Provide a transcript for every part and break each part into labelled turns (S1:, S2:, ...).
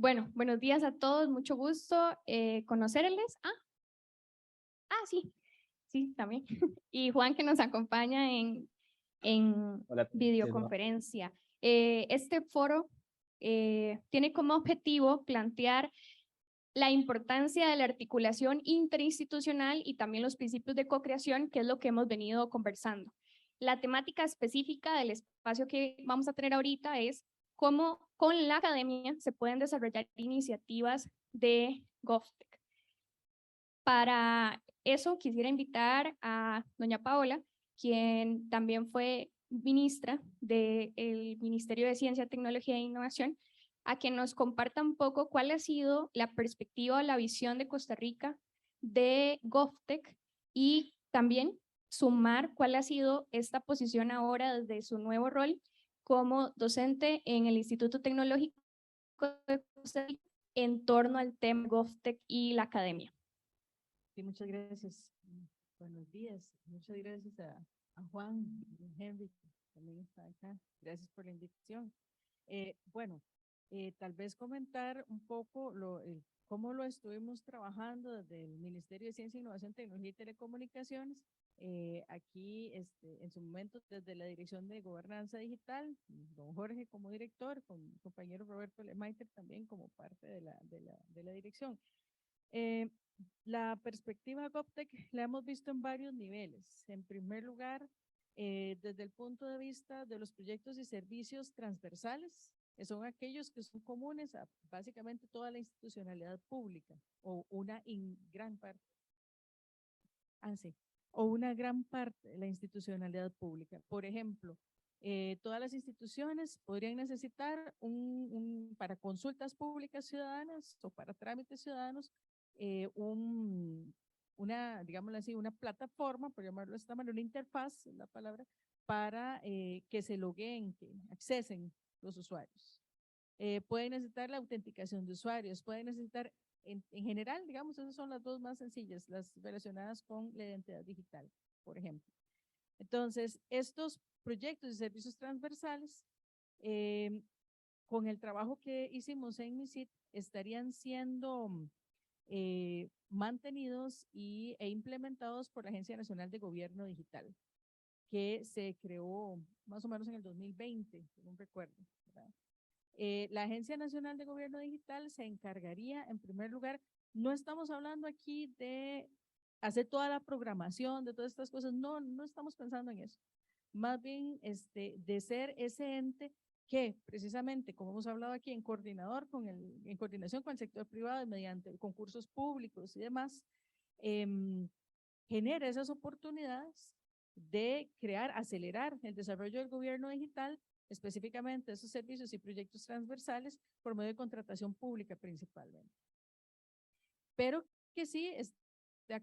S1: Bueno, buenos días a todos, mucho gusto conocerles. Sí, sí, también. Y Juan que nos acompaña en
S2: Hola, Chelo.
S1: videoconferencia. Este foro tiene como objetivo plantear la importancia de la articulación interinstitucional y también los principios de co-creación, que es lo que hemos venido conversando. La temática específica del espacio que vamos a tener ahorita es cómo con la academia se pueden desarrollar iniciativas de GovTech. Para eso quisiera invitar a doña Paola, quien también fue ministra del Ministerio de Ciencia, Tecnología e Innovación, a que nos comparta un poco cuál ha sido la perspectiva o la visión de Costa Rica de GovTech y también sumar cuál ha sido esta posición ahora desde su nuevo rol como docente en el Instituto Tecnológico de Costa Rica en torno al tema GovTech y la academia.
S3: Sí, muchas gracias. Buenos días. Muchas gracias a Juan y a Henry, que también está acá. Gracias por la invitación. Bueno, tal vez comentar un poco cómo lo estuvimos trabajando desde el Ministerio de Ciencia, Innovación, Tecnología y Telecomunicaciones. Aquí, en su momento, desde la Dirección de Gobernanza Digital, don Jorge como director, con mi compañero Roberto Lemaiter también como parte de la dirección. La perspectiva GovTech la hemos visto en varios niveles. En primer lugar, desde el punto de vista de los proyectos y servicios transversales, que son aquellos que son comunes a básicamente toda la institucionalidad pública o una gran parte. Sí, o una gran parte de la institucionalidad pública. Por ejemplo, todas las instituciones podrían necesitar para consultas públicas ciudadanas o para trámites ciudadanos digámoslo así, una plataforma, por llamarlo de esta manera, una interfaz, es la palabra, para que se logueen, que accesen los usuarios. Pueden necesitar la autenticación de usuarios, pueden necesitar, en general, digamos, esas son las dos más sencillas, las relacionadas con la identidad digital, por ejemplo. Entonces, estos proyectos y servicios transversales, con el trabajo que hicimos en MISIT, estarían siendo mantenidos e implementados por la Agencia Nacional de Gobierno Digital, que se creó más o menos en el 2020, según recuerdo, ¿verdad? La Agencia Nacional de Gobierno Digital se encargaría, en primer lugar, no estamos hablando aquí de hacer toda la programación de todas estas cosas, no estamos pensando en eso, más bien de ser ese ente que precisamente, como hemos hablado aquí, en coordinación con el sector privado y mediante concursos públicos y demás, genera esas oportunidades de acelerar el desarrollo del gobierno digital, específicamente esos servicios y proyectos transversales por medio de contratación pública principalmente. Pero que sí,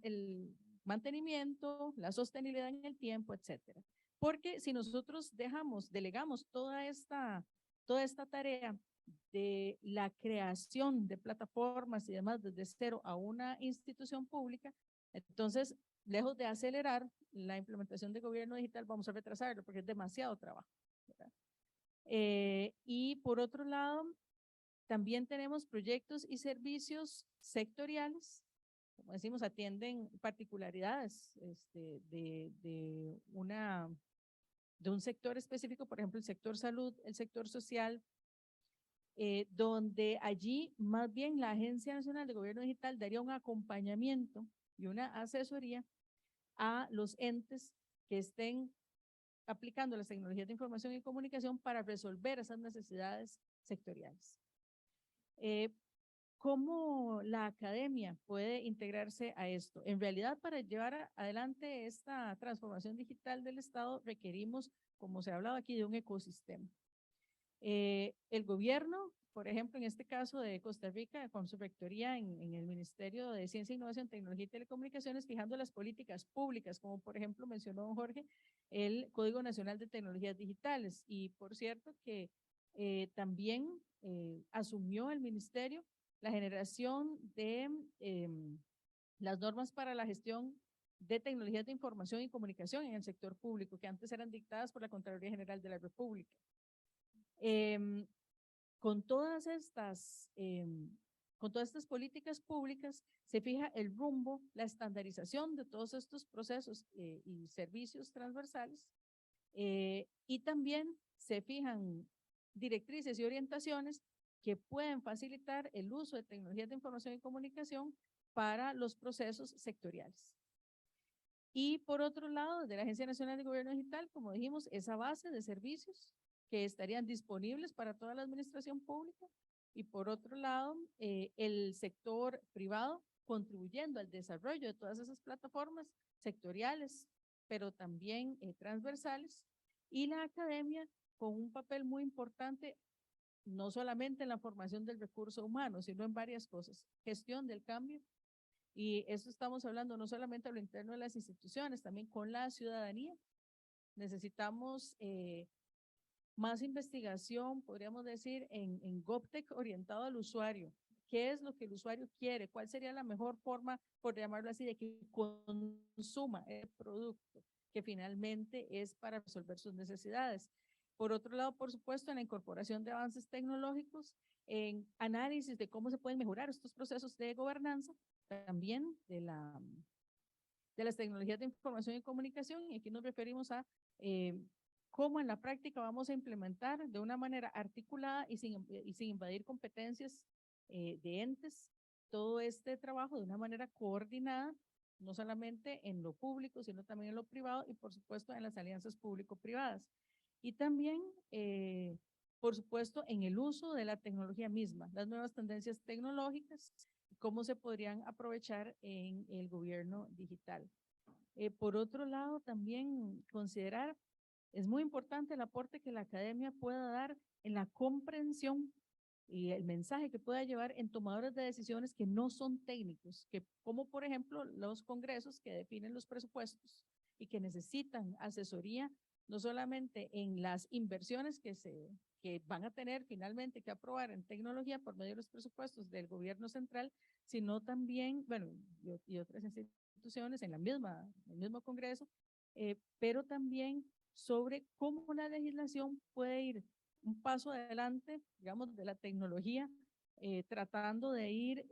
S3: el mantenimiento, la sostenibilidad en el tiempo, etcétera. Porque si nosotros delegamos toda esta tarea de la creación de plataformas y demás desde cero a una institución pública, entonces, lejos de acelerar la implementación de gobierno digital, vamos a retrasarlo porque es demasiado trabajo, ¿verdad? Y por otro lado, también tenemos proyectos y servicios sectoriales, como decimos, atienden particularidades de un sector específico, por ejemplo, el sector salud, el sector social, donde allí más bien la Agencia Nacional de Gobierno Digital daría un acompañamiento y una asesoría a los entes que estén aplicando las tecnologías de información y comunicación para resolver esas necesidades sectoriales. ¿Cómo la academia puede integrarse a esto? En realidad, para llevar adelante esta transformación digital del Estado, requerimos, como se ha hablado aquí, de un ecosistema. El gobierno, por ejemplo, en este caso de Costa Rica, con su rectoría en el Ministerio de Ciencia, Innovación, Tecnología y Telecomunicaciones, fijando las políticas públicas, como por ejemplo mencionó don Jorge, el Código Nacional de Tecnologías Digitales. Y por cierto que también asumió el ministerio la generación de las normas para la gestión de tecnologías de información y comunicación en el sector público, que antes eran dictadas por la Contraloría General de la República. con todas estas políticas públicas se fija el rumbo, la estandarización de todos estos procesos y servicios transversales, y también se fijan directrices y orientaciones que pueden facilitar el uso de tecnologías de información y comunicación para los procesos sectoriales. Y por otro lado, desde la Agencia Nacional de Gobierno Digital, como dijimos, esa base de servicios que estarían disponibles para toda la administración pública. Y por otro lado, el sector privado contribuyendo al desarrollo de todas esas plataformas sectoriales, pero también transversales. Y la academia con un papel muy importante, no solamente en la formación del recurso humano, sino en varias cosas. Gestión del cambio. Y eso estamos hablando no solamente a lo interno de las instituciones, también con la ciudadanía. Necesitamos más investigación, podríamos decir, en GovTech orientado al usuario. ¿Qué es lo que el usuario quiere? ¿Cuál sería la mejor forma, por llamarlo así, de que consuma el producto que finalmente es para resolver sus necesidades? Por otro lado, por supuesto, en la incorporación de avances tecnológicos, en análisis de cómo se pueden mejorar estos procesos de gobernanza, también de las tecnologías de información y comunicación, y aquí nos referimos a cómo en la práctica vamos a implementar de una manera articulada y sin invadir competencias de entes todo este trabajo de una manera coordinada, no solamente en lo público, sino también en lo privado y por supuesto en las alianzas público-privadas. Y también, por supuesto, en el uso de la tecnología misma, las nuevas tendencias tecnológicas, cómo se podrían aprovechar en el gobierno digital. Por otro lado, también considerar, es muy importante el aporte que la academia pueda dar en la comprensión y el mensaje que pueda llevar en tomadores de decisiones que no son técnicos, que como por ejemplo los congresos que definen los presupuestos y que necesitan asesoría no solamente en las inversiones que van a tener finalmente que aprobar en tecnología por medio de los presupuestos del gobierno central, sino también, bueno, y otras instituciones en el mismo Congreso, pero también sobre cómo la legislación puede ir un paso adelante, digamos, de la tecnología, tratando de ir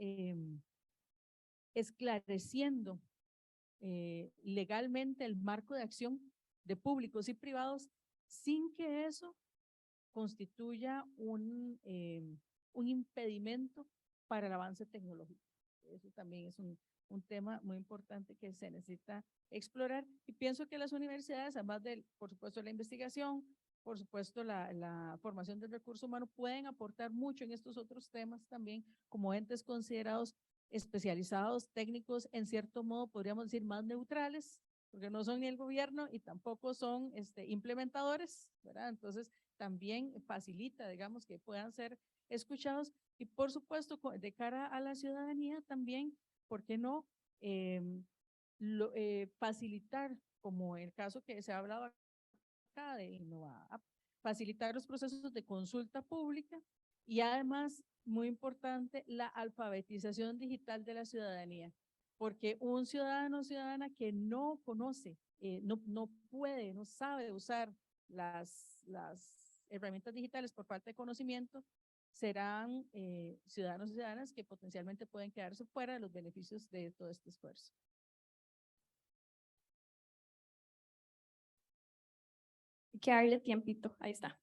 S3: esclareciendo legalmente el marco de acción de públicos y privados sin que eso constituya un impedimento para el avance tecnológico. Eso también es un tema muy importante que se necesita explorar y pienso que las universidades, además de, por supuesto, la investigación, por supuesto, la formación del recurso humano, pueden aportar mucho en estos otros temas también como entes considerados especializados, técnicos, en cierto modo podríamos decir más neutrales, porque no son ni el gobierno y tampoco son implementadores, ¿verdad? Entonces, también facilita, digamos, que puedan ser escuchados y, por supuesto, de cara a la ciudadanía también, ¿por qué no? Facilitar, como el caso que se ha hablado acá de innovar, facilitar los procesos de consulta pública y además, muy importante, la alfabetización digital de la ciudadanía, porque un ciudadano o ciudadana que no conoce, no puede, no sabe usar las herramientas digitales por falta de conocimiento, serán ciudadanos y ciudadanas que potencialmente pueden quedarse fuera de los beneficios de todo este esfuerzo.
S1: Hay que darle tiempito, ahí está.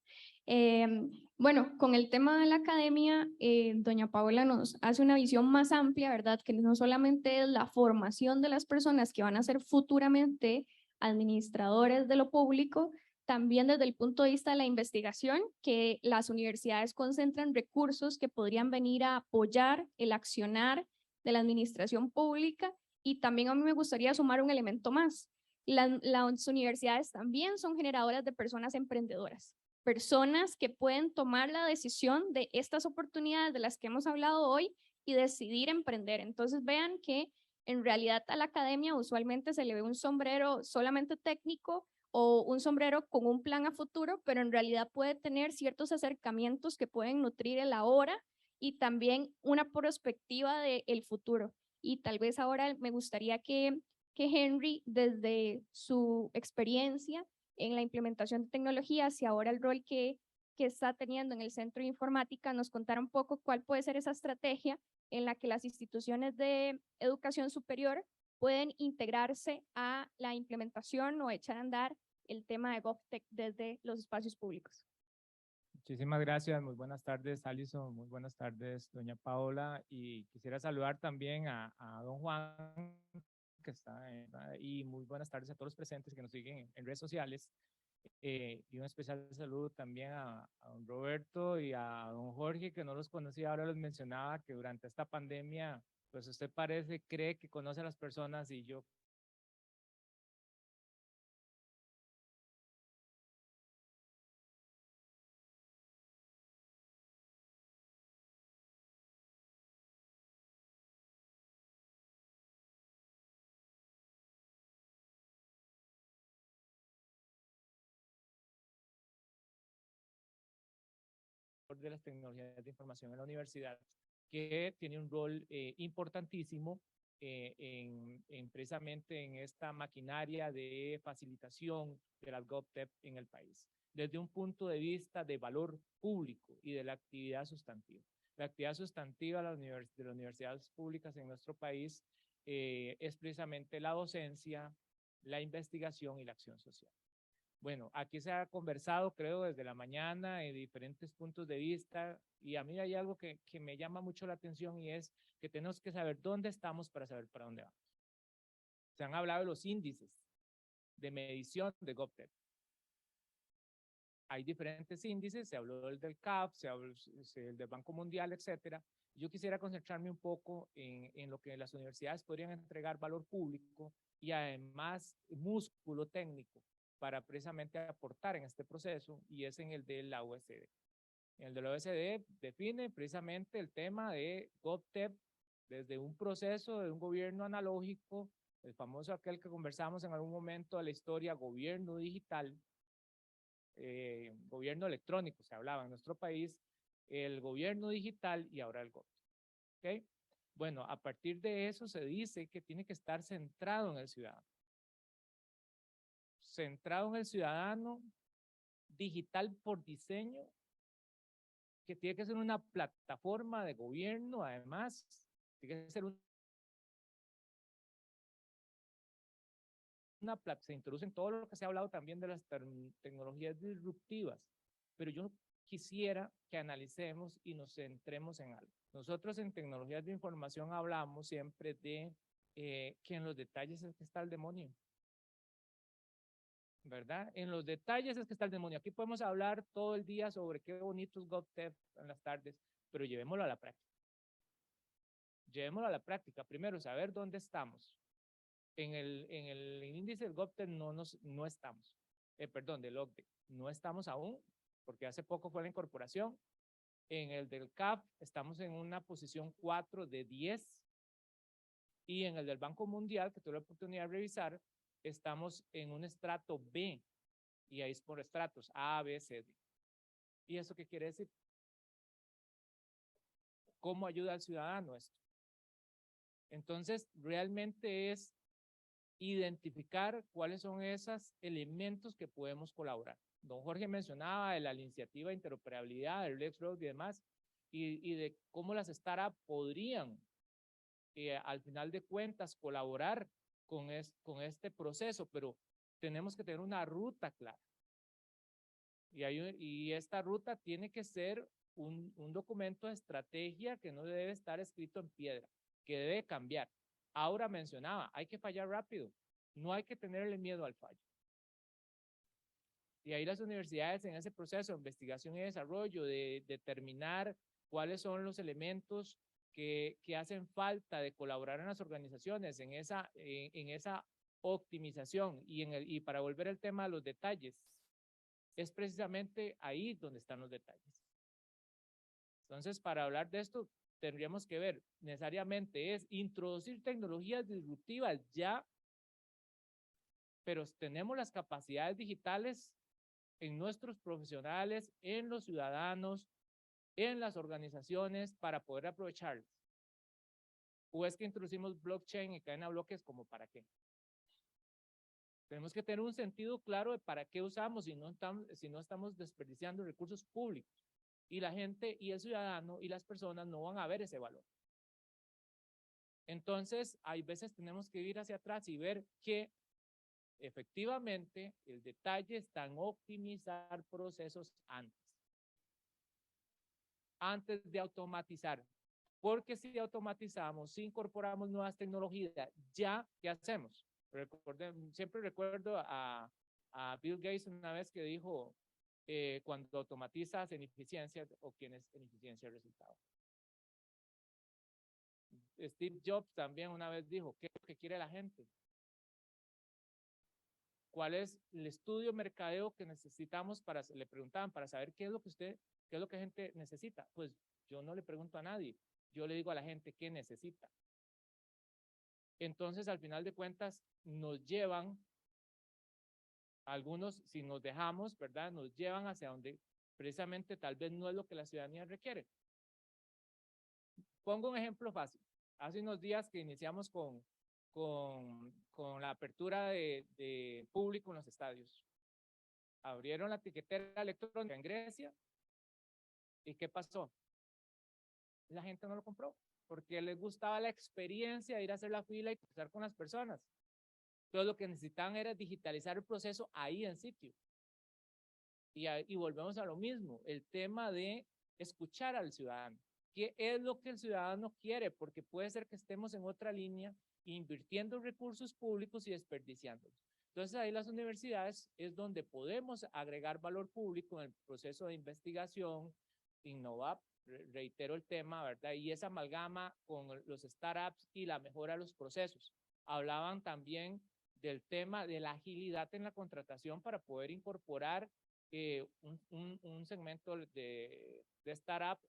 S1: Bueno, con el tema de la academia, doña Paola nos hace una visión más amplia, ¿verdad? Que no solamente es la formación de las personas que van a ser futuramente administradores de lo público, también desde el punto de vista de la investigación, que las universidades concentran recursos que podrían venir a apoyar el accionar de la administración pública y también a mí me gustaría sumar un elemento más. Las universidades también son generadoras de personas emprendedoras, personas que pueden tomar la decisión de estas oportunidades de las que hemos hablado hoy y decidir emprender. Entonces vean que en realidad a la academia usualmente se le ve un sombrero solamente técnico o un sombrero con un plan a futuro, pero en realidad puede tener ciertos acercamientos que pueden nutrir el ahora y también una perspectiva del futuro. Y tal vez ahora me gustaría que Henry, desde su experiencia en la implementación de tecnologías y ahora el rol que que está teniendo en el Centro de Informática, nos contara un poco cuál puede ser esa estrategia en la que las instituciones de educación superior pueden integrarse a la implementación o echar a andar el tema de GovTech desde los espacios públicos.
S2: Muchísimas gracias, muy buenas tardes, Alison, muy buenas tardes, doña Paola, y quisiera saludar también a don Juan, que está y muy buenas tardes a todos los presentes que nos siguen en redes sociales, y un especial saludo también a don Roberto y a don Jorge, que no los conocía, ahora los mencionaba, que durante esta pandemia, pues usted cree que conoce a las personas, y yo de las tecnologías de información en la universidad, que tiene un rol importantísimo precisamente en esta maquinaria de facilitación de las GovTech en el país, desde un punto de vista de valor público y de la actividad sustantiva. La actividad sustantiva de las universidades públicas en nuestro país es precisamente la docencia, la investigación y la acción social. Bueno, aquí se ha conversado, creo, desde la mañana, de diferentes puntos de vista, y a mí hay algo que me llama mucho la atención, y es que tenemos que saber dónde estamos para saber para dónde vamos. Se han hablado de los índices de medición de GovTech. Hay diferentes índices, se habló del CAP, se habló del Banco Mundial, etcétera. Yo quisiera concentrarme un poco en lo que las universidades podrían entregar valor público y además músculo técnico para precisamente aportar en este proceso, y es en el de la OECD. En el de la OECD define precisamente el tema de GovTech desde un proceso de un gobierno analógico, el famoso aquel que conversamos en algún momento de la historia, gobierno digital, gobierno electrónico, se hablaba en nuestro país, el gobierno digital y ahora el GovTech. ¿Okay? Bueno, a partir de eso se dice que tiene que estar centrado en el ciudadano. Centrado en el ciudadano, digital por diseño, que tiene que ser una plataforma de gobierno, además, tiene que ser se introduce en todo lo que se ha hablado también de las tecnologías disruptivas, pero yo quisiera que analicemos y nos centremos en algo. Nosotros en tecnologías de información hablamos siempre de que en los detalles es que está el demonio, ¿verdad? En los detalles es que está el demonio. Aquí podemos hablar todo el día sobre qué bonitos GovTech en las tardes, pero llevémoslo a la práctica. Llevémoslo a la práctica. Primero, saber dónde estamos. En el índice del GovTech no estamos. Perdón, del OCDE. No estamos aún, porque hace poco fue la incorporación. En el del CAP estamos en una posición 4 de 10. Y en el del Banco Mundial, que tuve la oportunidad de revisar, estamos en un estrato B, y ahí es por estratos, A, B, C, D. ¿Y eso qué quiere decir? ¿Cómo ayuda al ciudadano esto? Entonces, realmente es identificar cuáles son esos elementos que podemos colaborar. Don Jorge mencionaba de la iniciativa de interoperabilidad, del LexRoad y demás, y de cómo las startups podrían, al final de cuentas, colaborar con este proceso, pero tenemos que tener una ruta clara. Y esta ruta tiene que ser un documento de estrategia que no debe estar escrito en piedra, que debe cambiar. Ahora mencionaba, hay que fallar rápido, no hay que tenerle miedo al fallo. Y ahí las universidades en ese proceso de investigación y desarrollo, de determinar cuáles son los elementos que hacen falta de colaborar en las organizaciones en esa optimización, y para volver al tema de los detalles, es precisamente ahí donde están los detalles. Entonces, para hablar de esto, tendríamos que ver, necesariamente es introducir tecnologías disruptivas ya, pero tenemos las capacidades digitales en nuestros profesionales, en los ciudadanos, en las organizaciones para poder aprovecharlas. ¿O es que introducimos blockchain y cadena de bloques como para qué? Tenemos que tener un sentido claro de para qué usamos si no estamos desperdiciando recursos públicos. Y la gente y el ciudadano y las personas no van a ver ese valor. Entonces, hay veces tenemos que ir hacia atrás y ver que efectivamente el detalle está en optimizar procesos antes de automatizar. Porque si automatizamos, si incorporamos nuevas tecnologías, ya, ¿qué hacemos? Siempre recuerdo a Bill Gates una vez que dijo, cuando automatizas en eficiencia, obtienes en eficiencia el resultado. Steve Jobs también una vez dijo, ¿qué es lo que quiere la gente? ¿Cuál es el estudio mercadeo que necesitamos le preguntaban para saber qué es lo que la gente necesita? Pues yo no le pregunto a nadie, yo le digo a la gente qué necesita. Entonces, al final de cuentas, nos llevan, algunos, si nos dejamos, ¿verdad? Nos llevan hacia donde precisamente tal vez no es lo que la ciudadanía requiere. Pongo un ejemplo fácil. Hace unos días que iniciamos con la apertura de público en los estadios. Abrieron la tiquetera electrónica en Grecia. ¿Y qué pasó? La gente no lo compró porque les gustaba la experiencia de ir a hacer la fila y conversar con las personas. Entonces lo que necesitaban era digitalizar el proceso ahí en sitio. Y volvemos a lo mismo, el tema de escuchar al ciudadano. ¿Qué es lo que el ciudadano quiere? Porque puede ser que estemos en otra línea invirtiendo recursos públicos y desperdiciándolos. Entonces ahí las universidades es donde podemos agregar valor público en el proceso de investigación, innovar, reitero el tema, ¿verdad? Y esa amalgama con los startups y la mejora de los procesos. Hablaban también del tema de la agilidad en la contratación para poder incorporar un segmento de startup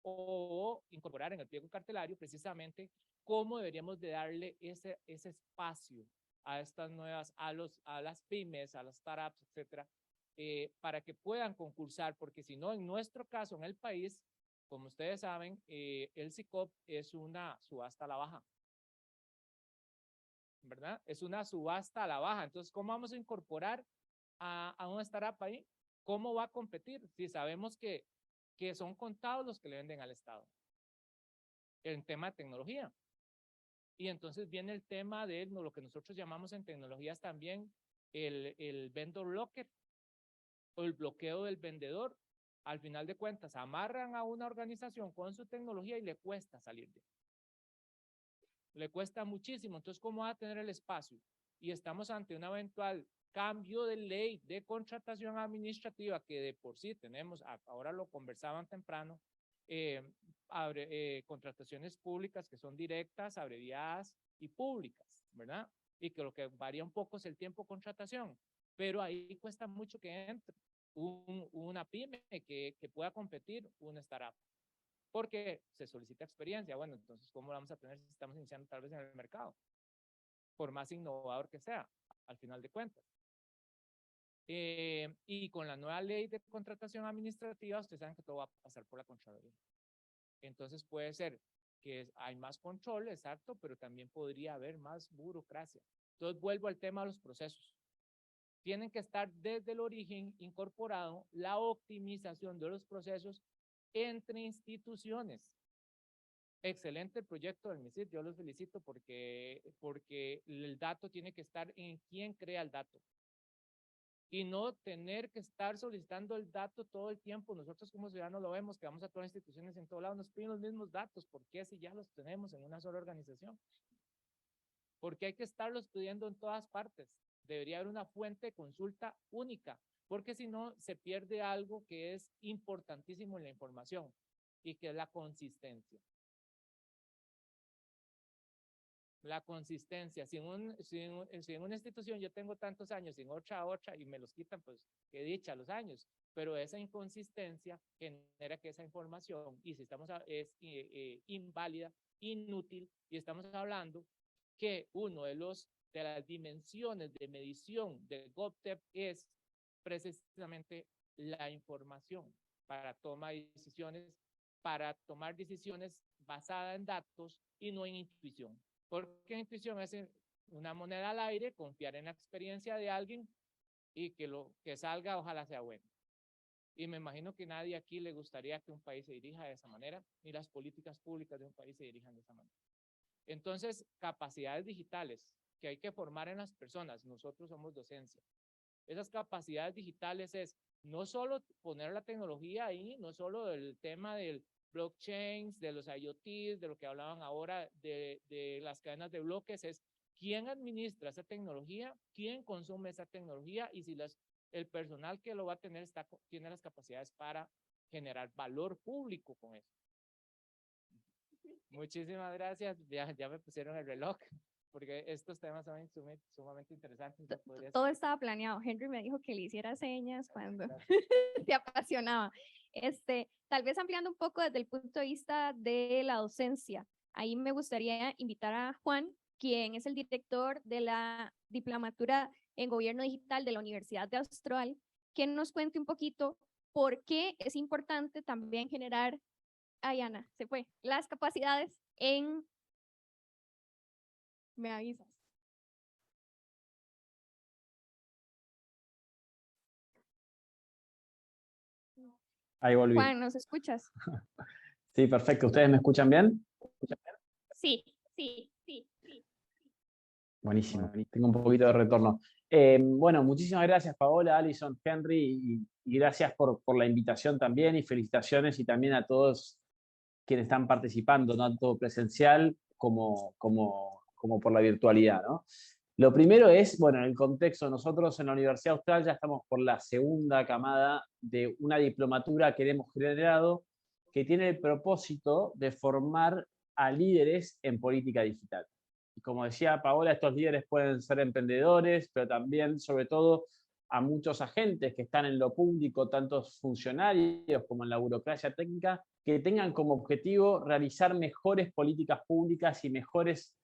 S2: o incorporar en el pliego cartelario precisamente cómo deberíamos de darle ese espacio a estas nuevas, a las pymes, a las startups, etcétera, para que puedan concursar, porque si no, en nuestro caso, en el país, como ustedes saben, el SICOP es una subasta a la baja, ¿verdad? Es una subasta a la baja. Entonces, ¿cómo vamos a incorporar a una startup ahí? ¿Cómo va a competir? Si sabemos que son contados los que le venden al Estado en tema de tecnología. Y entonces viene el tema de lo que nosotros llamamos en tecnologías también el vendor locker o el bloqueo del vendedor. Al final de cuentas, amarran a una organización con su tecnología y le cuesta salir de ahí. Le cuesta muchísimo. Entonces, ¿cómo va a tener el espacio? Y estamos ante un eventual cambio de ley de contratación administrativa que de por sí tenemos, ahora lo conversaban temprano, contrataciones públicas que son directas, abreviadas y públicas, ¿verdad? Y que lo que varía un poco es el tiempo de contratación, pero ahí cuesta mucho que entre una pyme que pueda competir, una startup, porque se solicita experiencia. Bueno, entonces, ¿cómo vamos a tener si estamos iniciando tal vez en el mercado? Por más innovador que sea, al final de cuentas. Y con la nueva ley de contratación administrativa, ustedes saben que todo va a pasar por la Contraloría. Entonces puede ser que hay más control, exacto, pero también podría haber más burocracia. Entonces vuelvo al tema de los procesos. Tienen que estar desde el origen incorporado la optimización de los procesos entre instituciones. Excelente el proyecto del MISID, yo los felicito porque el dato tiene que estar en quién crea el dato. Y no tener que estar solicitando el dato todo el tiempo. Nosotros como ciudadanos lo vemos, que vamos a todas las instituciones en todo lado, nos piden los mismos datos. ¿Por qué si ya los tenemos en una sola organización? Porque hay que estarlos pidiendo en todas partes. Debería haber una fuente de consulta única, porque si no se pierde algo que es importantísimo en la información y que es la consistencia. La consistencia. Si en una institución yo tengo tantos años, en otra, y me los quitan, pues qué dicha los años. Pero esa inconsistencia genera que esa información, y si es inválida, inútil, y estamos hablando que de las dimensiones de medición del GovTech es precisamente la información para tomar decisiones basadas en datos y no en intuición. Porque la intuición es una moneda al aire, confiar en la experiencia de alguien y que lo que salga ojalá sea bueno. Y me imagino que nadie aquí le gustaría que un país se dirija de esa manera, ni las políticas públicas de un país se dirijan de esa manera. Entonces, capacidades digitales que hay que formar en las personas. Nosotros somos docencia. Esas capacidades digitales es no solo poner la tecnología ahí, no solo el tema del blockchain, de los IoTs, de lo que hablaban ahora de las cadenas de bloques, es quién administra esa tecnología, quién consume esa tecnología y si el personal que lo va a tener tiene las capacidades para generar valor público con eso. Muchísimas gracias. Ya me pusieron el reloj, porque estos temas son sumamente interesantes.
S1: Todo estaba planeado. Henry me dijo que le hiciera señas cuando se apasionaba. Tal vez ampliando un poco desde el punto de vista de la docencia. Ahí me gustaría invitar a Juan, quien es el director de la diplomatura en Gobierno Digital de la Universidad de Austral, que nos cuente un poquito por qué es importante también generar, Ana, se fue, las capacidades en... Me avisas.
S4: Ahí volví.
S1: Juan, ¿nos escuchas?
S4: Sí, perfecto. ¿Ustedes me escuchan bien?
S1: Sí.
S4: Buenísimo. Tengo un poquito de retorno. Bueno, muchísimas gracias, Paola, Alison, Henry, y gracias por la invitación también, y felicitaciones y también a todos quienes están participando, tanto presencial como por la virtualidad, ¿no? Lo primero es, bueno, en el contexto, nosotros en la Universidad Austral ya estamos por la segunda camada de una diplomatura que hemos generado que tiene el propósito de formar a líderes en política digital. Y como decía Paola, estos líderes pueden ser emprendedores, pero también, sobre todo, a muchos agentes que están en lo público, tantos funcionarios como en la burocracia técnica, que tengan como objetivo realizar mejores políticas públicas y mejores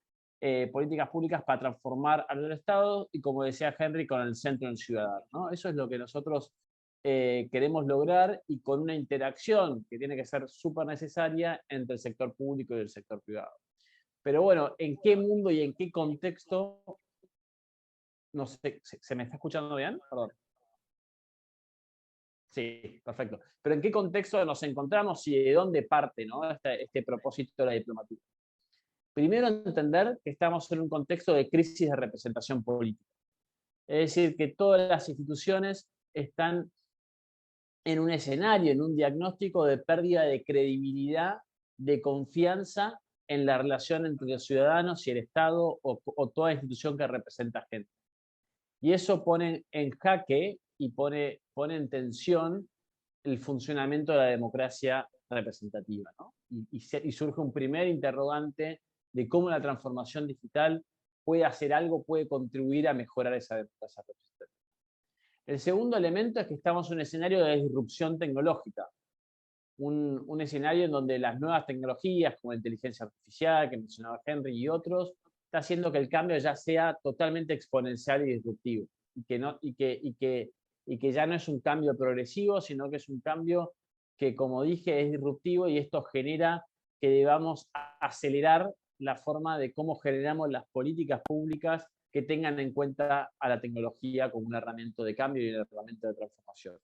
S4: políticas públicas para transformar al Estado y, como decía Henry, con el centro del ciudadano, ¿no? Eso es lo que nosotros queremos lograr, y con una interacción que tiene que ser súper necesaria entre el sector público y el sector privado. Pero bueno, ¿en qué mundo y en qué contexto? No sé, ¿se me está escuchando bien? Perdón. Sí, perfecto. Pero ¿en qué contexto nos encontramos y de dónde parte, ¿no? este propósito de la diplomatura? Primero, entender que estamos en un contexto de crisis de representación política. Es decir, que todas las instituciones están en un escenario, en un diagnóstico de pérdida de credibilidad, de confianza en la relación entre los ciudadanos y el Estado o toda institución que representa gente. Y eso pone en jaque y pone en tensión el funcionamiento de la democracia representativa, ¿no? Y surge un primer interrogante de cómo la transformación digital puede hacer algo, puede contribuir a mejorar esa democracia representativa. El segundo elemento es que estamos en un escenario de disrupción tecnológica, un escenario en donde las nuevas tecnologías, como la inteligencia artificial, que mencionaba Henry y otros, está haciendo que el cambio ya sea totalmente exponencial y disruptivo, y que ya no es un cambio progresivo, sino que es un cambio que, como dije, es disruptivo, y esto genera que debamos acelerar la forma de cómo generamos las políticas públicas que tengan en cuenta a la tecnología como un herramienta de cambio y una herramienta de transformación.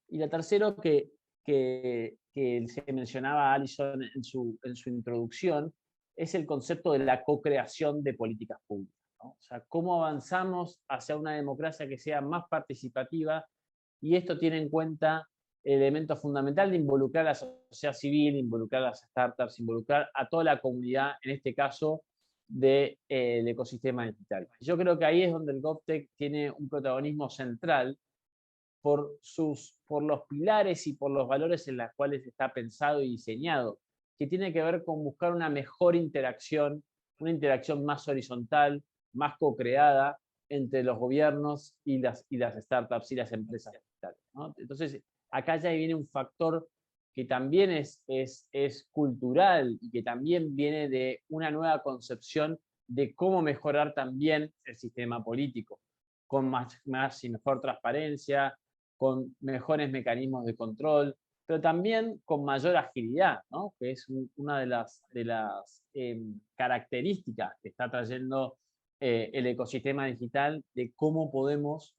S4: Y la tercera que se mencionaba Alison en su introducción es el concepto de la co-creación de políticas públicas, ¿no? O sea, cómo avanzamos hacia una democracia que sea más participativa, y esto tiene en cuenta el elemento fundamental de involucrar a la sociedad civil, involucrar a las startups, involucrar a toda la comunidad, en este caso, del ecosistema digital. Yo creo que ahí es donde el GovTech tiene un protagonismo central por los pilares y por los valores en los cuales está pensado y diseñado, que tiene que ver con buscar una mejor interacción, una interacción más horizontal, más co-creada entre los gobiernos y las startups y las empresas digitales, ¿no? Entonces, acá ya viene un factor que también es cultural, y que también viene de una nueva concepción de cómo mejorar también el sistema político, con más y mejor transparencia, con mejores mecanismos de control, pero también con mayor agilidad, ¿no? Que es una de las características que está trayendo el ecosistema digital, de cómo podemos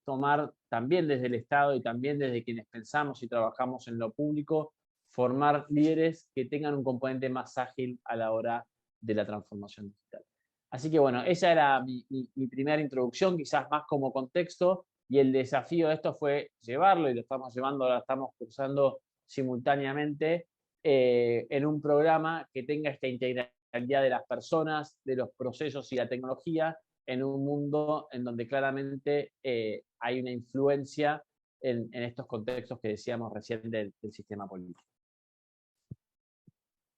S4: tomar también desde el Estado y también desde quienes pensamos y trabajamos en lo público, formar líderes que tengan un componente más ágil a la hora de la transformación digital. Así que bueno, esa era mi primera introducción, quizás más como contexto, y el desafío de esto fue llevarlo, y lo estamos llevando, lo estamos cursando simultáneamente, en un programa que tenga esta integralidad de las personas, de los procesos y la tecnología, en un mundo en donde claramente hay una influencia en estos contextos que decíamos recién del sistema político.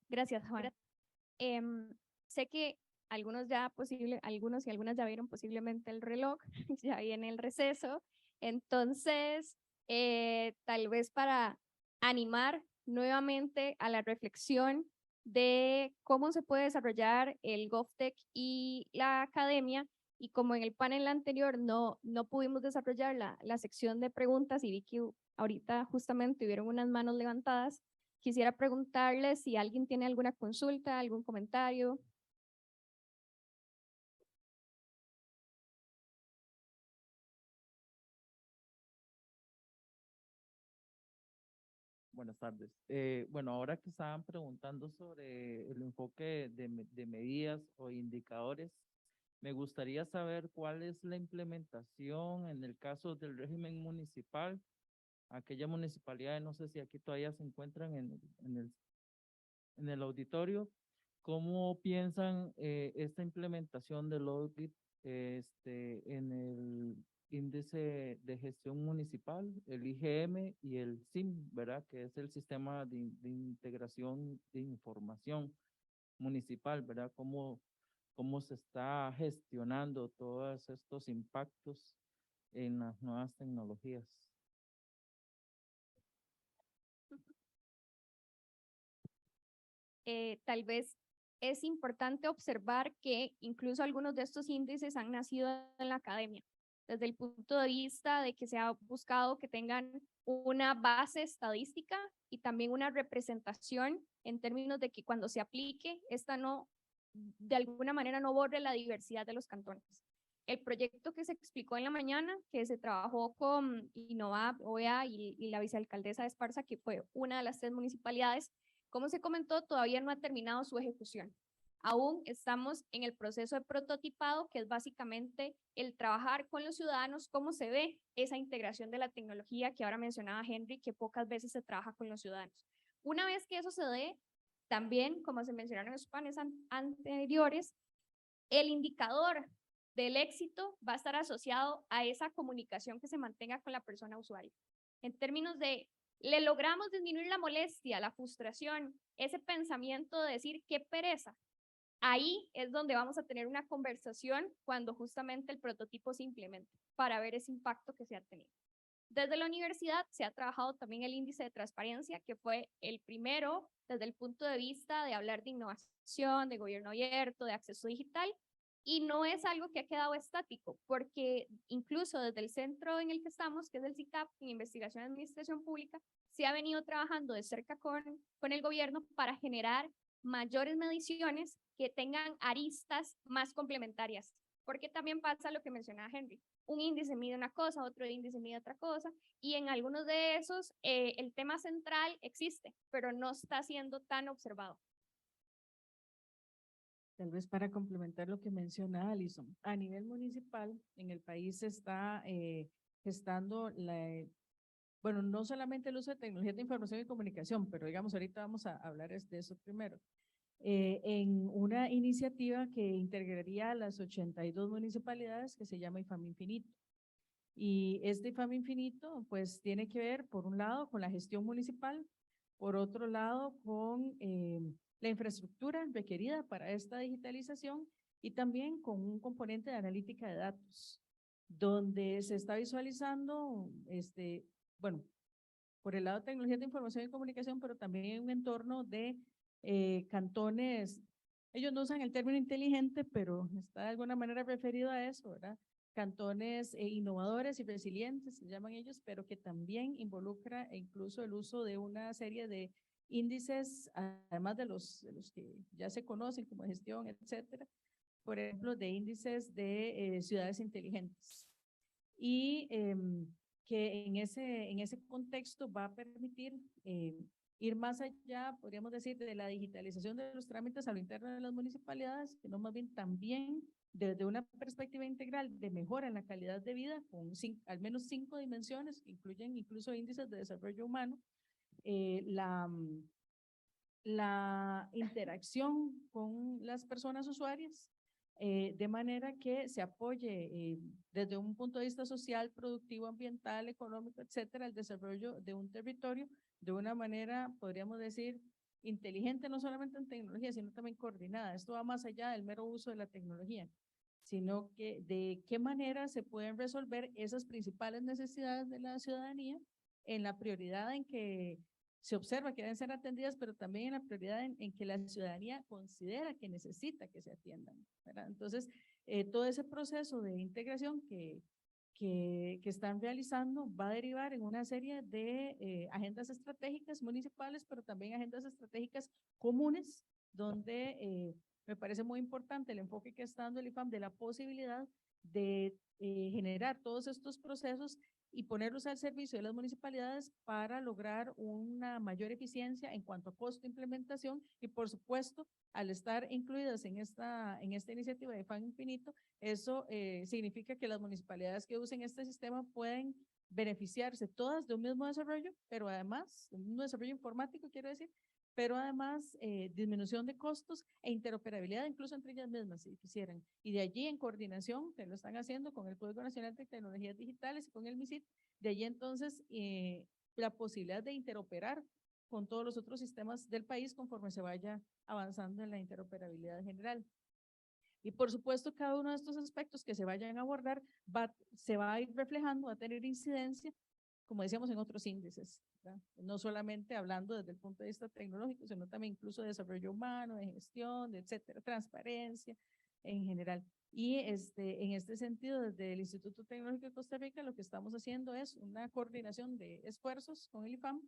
S1: Gracias, Juan. Sé que algunos y algunas ya vieron posiblemente el reloj, ya viene el receso. Entonces, tal vez para animar nuevamente a la reflexión de cómo se puede desarrollar el GovTech y la academia, y como en el panel anterior no pudimos desarrollar la sección de preguntas y vi que ahorita justamente hubieron unas manos levantadas, quisiera preguntarles si alguien tiene alguna consulta, algún comentario.
S5: Buenas tardes. Bueno, ahora que estaban preguntando sobre el enfoque de medidas o indicadores, me gustaría saber cuál es la implementación en el caso del régimen municipal. Aquellas municipalidades, no sé si aquí todavía se encuentran en el auditorio, ¿cómo piensan esta implementación del audit en el índice de gestión municipal, el IGM y el SIM, ¿verdad? Que es el sistema de integración de información municipal, ¿verdad? ¿Cómo se está gestionando todos estos impactos en las nuevas tecnologías?
S1: Tal vez es importante observar que incluso algunos de estos índices han nacido en la academia, desde el punto de vista de que se ha buscado que tengan una base estadística y también una representación en términos de que cuando se aplique, esta no, de alguna manera no borre la diversidad de los cantones. El proyecto que se explicó en la mañana, que se trabajó con Innova, OEA y la vicealcaldesa de Esparza, que fue una de las 3 municipalidades, como se comentó, todavía no ha terminado su ejecución. Aún estamos en el proceso de prototipado, que es básicamente el trabajar con los ciudadanos, cómo se ve esa integración de la tecnología que ahora mencionaba Henry, que pocas veces se trabaja con los ciudadanos. Una vez que eso se dé, también, como se mencionaron en los paneles anteriores, el indicador del éxito va a estar asociado a esa comunicación que se mantenga con la persona usuaria. En términos de, le logramos disminuir la molestia, la frustración, ese pensamiento de decir qué pereza. Ahí es donde vamos a tener una conversación cuando justamente el prototipo se implemente para ver ese impacto que se ha tenido. Desde la universidad se ha trabajado también el índice de transparencia, que fue el primero desde el punto de vista de hablar de innovación, de gobierno abierto, de acceso digital, y no es algo que ha quedado estático, porque incluso desde el centro en el que estamos, que es el CICAP, en Investigación y Administración Pública, se ha venido trabajando de cerca con el gobierno para generar mayores mediciones que tengan aristas más complementarias, porque también pasa lo que mencionaba Henry. Un índice mide una cosa, otro índice mide otra cosa, y en algunos de esos el tema central existe, pero no está siendo tan observado.
S3: Tal vez para complementar lo que menciona Alison, a nivel municipal en el país se está gestando bueno, no solamente el uso de tecnología de información y comunicación, pero digamos ahorita vamos a hablar de eso primero. En una iniciativa que integraría a las 82 municipalidades que se llama IFAM Infinito. Y este IFAM Infinito pues tiene que ver por un lado con la gestión municipal, por otro lado con la infraestructura requerida para esta digitalización y también con un componente de analítica de datos, donde se está visualizando, bueno, por el lado de tecnología de información y comunicación, pero también en un entorno de cantones, ellos no usan el término inteligente, pero está de alguna manera referido a eso, ¿verdad? Cantones innovadores y resilientes, se llaman ellos, pero que también involucra incluso el uso de una serie de índices, además de los que ya se conocen como gestión, etcétera, por ejemplo, de índices de ciudades inteligentes. Y que en ese contexto va a permitir ir más allá, podríamos decir, de la digitalización de los trámites a lo interno de las municipalidades, sino más bien también desde una perspectiva integral de mejora en la calidad de vida, con al menos 5 dimensiones, que incluyen incluso índices de desarrollo humano, la interacción con las personas usuarias, de manera que se apoye desde un punto de vista social, productivo, ambiental, económico, etcétera, el desarrollo de un territorio de una manera, podríamos decir, inteligente, no solamente en tecnología, sino también coordinada. Esto va más allá del mero uso de la tecnología, sino que de qué manera se pueden resolver esas principales necesidades de la ciudadanía en la prioridad en que se observa que deben ser atendidas, pero también en la prioridad en que la ciudadanía considera que necesita que se atiendan, ¿verdad? Entonces, todo ese proceso de integración que están realizando va a derivar en una serie de agendas estratégicas municipales, pero también agendas estratégicas comunes, donde me parece muy importante el enfoque que está dando el IFAM de la posibilidad de generar todos estos procesos y ponerlos al servicio de las municipalidades para lograr una mayor eficiencia en cuanto a costo de implementación y, por supuesto, al estar incluidas en esta iniciativa de IFAM Infinito, eso significa que las municipalidades que usen este sistema pueden beneficiarse todas de un mismo desarrollo, pero además, un mismo desarrollo informático, quiero decir, pero además disminución de costos e interoperabilidad incluso entre ellas mismas, si quisieran. Y de allí en coordinación, que lo están haciendo con el Código Nacional de Tecnologías Digitales y con el MISIT, de allí entonces la posibilidad de interoperar con todos los otros sistemas del país conforme se vaya avanzando en la interoperabilidad general. Y por supuesto, cada uno de estos aspectos que se vayan a abordar se va a ir reflejando, va a tener incidencia, como decíamos, en otros índices, ¿verdad? No solamente hablando desde el punto de vista tecnológico, sino también incluso de desarrollo humano, de gestión, de etcétera, transparencia en general. Y en este sentido, desde el Instituto Tecnológico de Costa Rica, lo que estamos haciendo es una coordinación de esfuerzos con el IFAM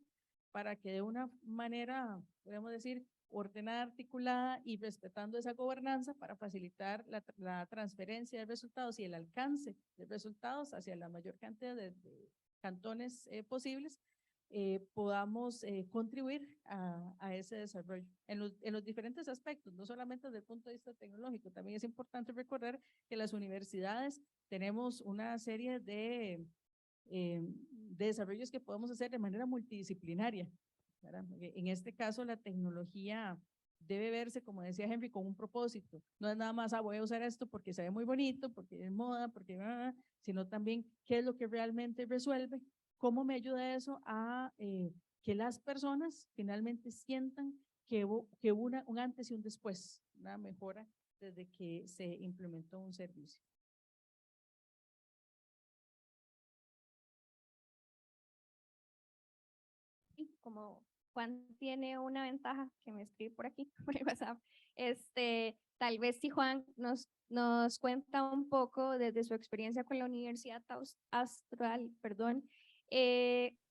S3: para que de una manera, podemos decir, ordenada, articulada y respetando esa gobernanza para facilitar la transferencia de resultados y el alcance de resultados hacia la mayor cantidad de cantones posibles, podamos contribuir a ese desarrollo en los diferentes aspectos, no solamente desde el punto de vista tecnológico. También es importante recordar que las universidades tenemos una serie de desarrollos que podemos hacer de manera multidisciplinaria, ¿verdad? En este caso, la tecnología debe verse, como decía Henry, con un propósito. No es nada más, voy a usar esto porque se ve muy bonito, porque es moda, sino también qué es lo que realmente resuelve, cómo me ayuda eso a que las personas finalmente sientan que hubo un antes y un después, una mejora desde que se implementó un servicio.
S1: Como Juan tiene una ventaja que me escribe por aquí, por el WhatsApp, tal vez si Juan nos cuenta un poco desde su experiencia con la Universidad Austral,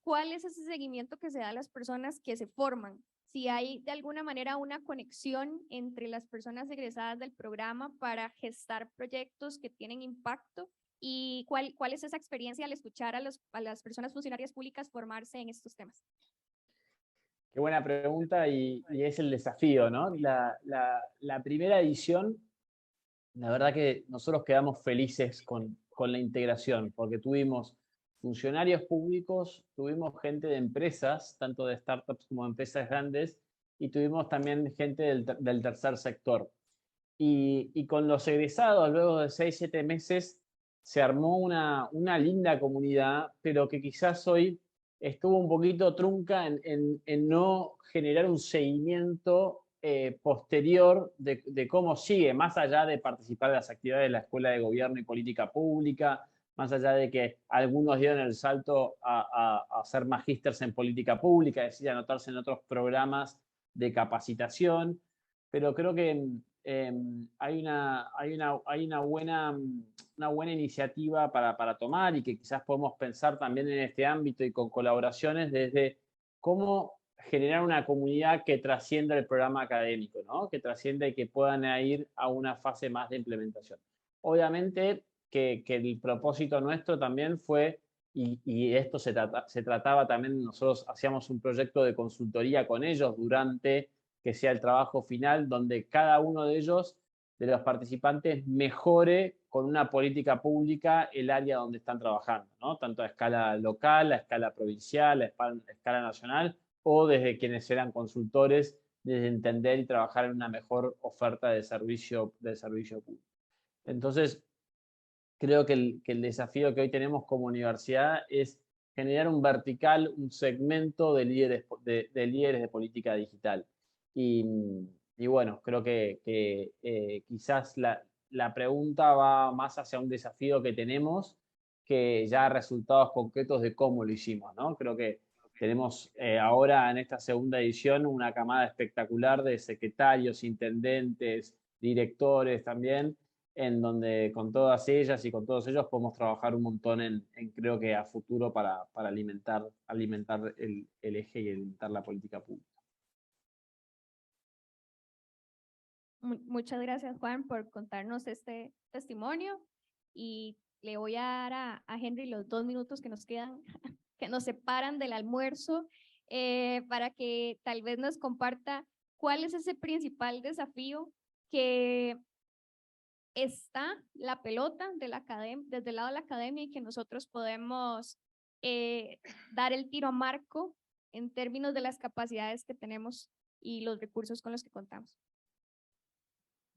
S1: ¿cuál es ese seguimiento que se da a las personas que se forman? Si hay de alguna manera una conexión entre las personas egresadas del programa para gestar proyectos que tienen impacto, y cuál es esa experiencia al escuchar a las personas funcionarias públicas formarse en estos temas.
S4: Qué buena pregunta y es el desafío, ¿no? La primera edición, la verdad que nosotros quedamos felices con la integración, porque tuvimos funcionarios públicos, tuvimos gente de empresas, tanto de startups como de empresas grandes, y tuvimos también gente del tercer sector. Y con los egresados, luego de 6, 7 meses, se armó una linda comunidad, pero que quizás hoy estuvo un poquito trunca en no generar un seguimiento posterior de cómo sigue, más allá de participar de las actividades de la Escuela de Gobierno y Política Pública, más allá de que algunos dieron el salto a ser magísters en política pública, es decir, anotarse en otros programas de capacitación, pero creo que hay una buena iniciativa para tomar y que quizás podemos pensar también en este ámbito y con colaboraciones desde cómo generar una comunidad que trascienda el programa académico, ¿no? Que trascienda y que puedan ir a una fase más de implementación. Obviamente que el propósito nuestro también fue, y esto se trataba también, nosotros hacíamos un proyecto de consultoría con ellos durante que sea el trabajo final, donde cada uno de ellos, de los participantes, mejore con una política pública el área donde están trabajando, ¿no? Tanto a escala local, a escala provincial, a escala nacional, o desde quienes eran consultores, desde entender y trabajar en una mejor oferta de servicio público. Entonces, creo que el desafío que hoy tenemos como universidad es generar un vertical, un segmento de líderes de política digital. Y bueno, creo que quizás la pregunta va más hacia un desafío que tenemos que ya resultados concretos de cómo lo hicimos, ¿no? Creo que tenemos ahora en esta segunda edición una camada espectacular de secretarios, intendentes, directores también, en donde con todas ellas y con todos ellos podemos trabajar un montón creo que a futuro para alimentar el eje y alimentar la política pública.
S1: Muchas gracias, Juan, por contarnos este testimonio, y le voy a dar a Henry los 2 minutos que nos quedan, que nos separan del almuerzo, para que tal vez nos comparta cuál es ese principal desafío que está la pelota de la desde el lado de la academia, y que nosotros podemos dar el tiro a marco en términos de las capacidades que tenemos y los recursos con los que contamos.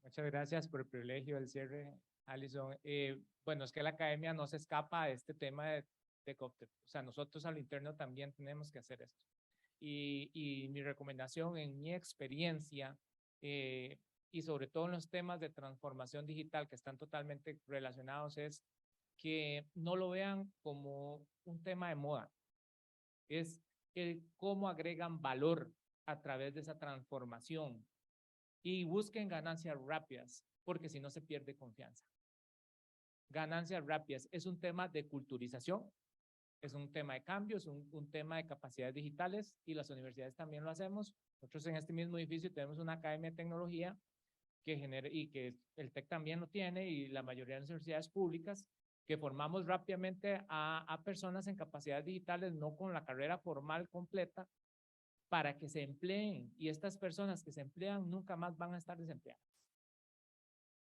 S2: Muchas gracias por el privilegio del cierre, Alison. Bueno, es que la academia no se escapa de este tema de COPTEP. O sea, nosotros al interno también tenemos que hacer esto. Y mi recomendación en mi experiencia, y sobre todo en los temas de transformación digital que están totalmente relacionados, es que no lo vean como un tema de moda. Es el cómo agregan valor a través de esa transformación. Y busquen ganancias rápidas, porque si no se pierde confianza. Ganancias rápidas es un tema de culturización, es un tema de cambios, un tema de capacidades digitales, y las universidades también lo hacemos. Nosotros en este mismo edificio tenemos una academia de tecnología que genera, y que el TEC también lo tiene, y la mayoría de las universidades públicas, que formamos rápidamente a personas en capacidades digitales, no con la carrera formal completa, para que se empleen, y estas personas que se emplean nunca más van a estar desempleadas.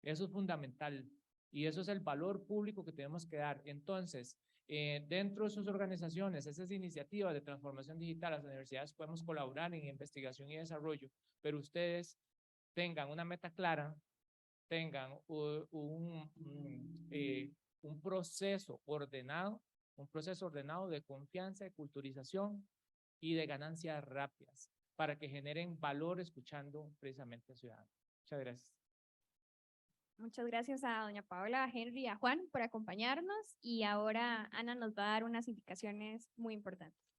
S2: Eso es fundamental, y eso es el valor público que tenemos que dar. Entonces, dentro de sus organizaciones, esas iniciativas de transformación digital, las universidades podemos colaborar en investigación y desarrollo, pero ustedes tengan una meta clara, tengan un proceso ordenado, de confianza, de culturización y de ganancias rápidas, para que generen valor escuchando precisamente al ciudadano. Muchas gracias.
S1: Muchas gracias a doña Paola, a Henry y a Juan por acompañarnos, y ahora Ana nos va a dar unas indicaciones muy importantes.